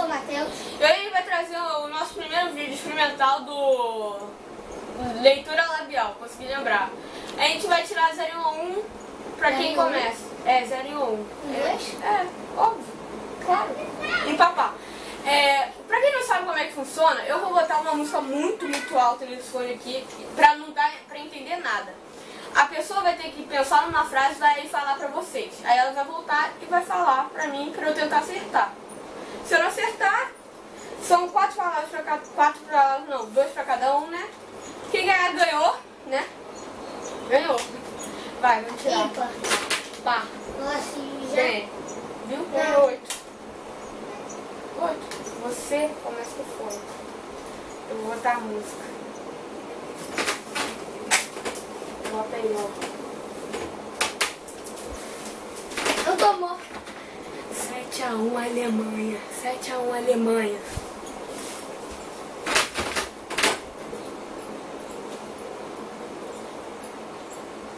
sou o Matheus. E hoje a gente vai trazer o nosso primeiro vídeo experimental do leitura labial, consegui lembrar. A gente vai tirar 0 e 1 pra quem começa. É, 0 e 1. Inglês? É, óbvio. Claro. E papá. Pra quem não sabe como é que funciona, eu vou botar uma música muito alta nesse fone aqui, pra não dar pra entender nada. A pessoa vai ter que pensar numa frase e vai falar pra vocês. Aí ela vai voltar e vai falar pra mim, pra eu tentar acertar. Se eu não acertar, são 4 palavras pra cada... 4 palavras, não, 2 pra cada um, né? Quem ganhar ganhou, né? Ganhou. Vai, vamos tirar. Ímpar. Pá. Nossa, já... Ganhei. Viu? Ganhou 8. 8. Você começa com o fone. Eu vou botar a música. Bota aí logo. Eu tô morto. 7 a 1 Alemanha. 7 a 1 Alemanha.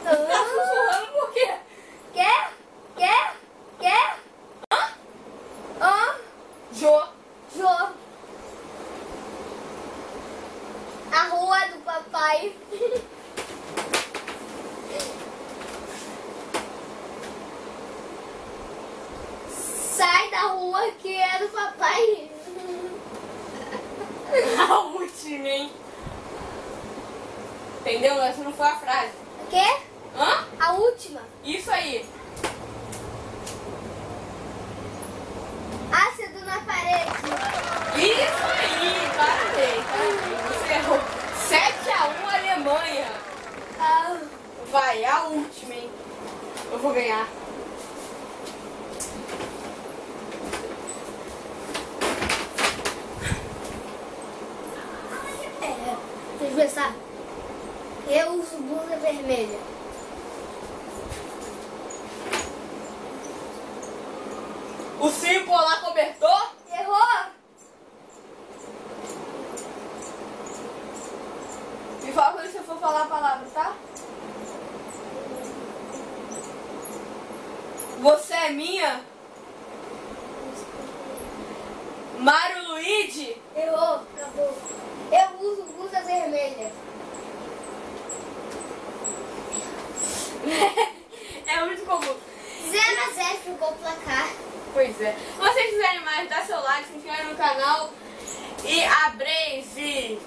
Tá sussurrando por quê? Quer? Jô. Jô. A rua do papai. Sai da rua que é do papai. A última, hein? Entendeu? Essa não foi a frase. O quê? Hã? A última. Isso aí. Ácido na parede. Isso aí. Parabéns. Você errou. 7 a 1 Alemanha. Ah, Vai, a última, hein? Eu vou ganhar. deixa eu pensar. Eu uso blusa vermelha. O Sim Polar cobertor? Errou! Me fala quando você for falar a palavra, tá? Você é minha? Mário Luigi? Errou, acabou. Eu uso blusa vermelha. É muito comum. 0-0 ficou o placar. Pois é. Se vocês quiserem mais, dá seu like, se inscreve no canal e abreze!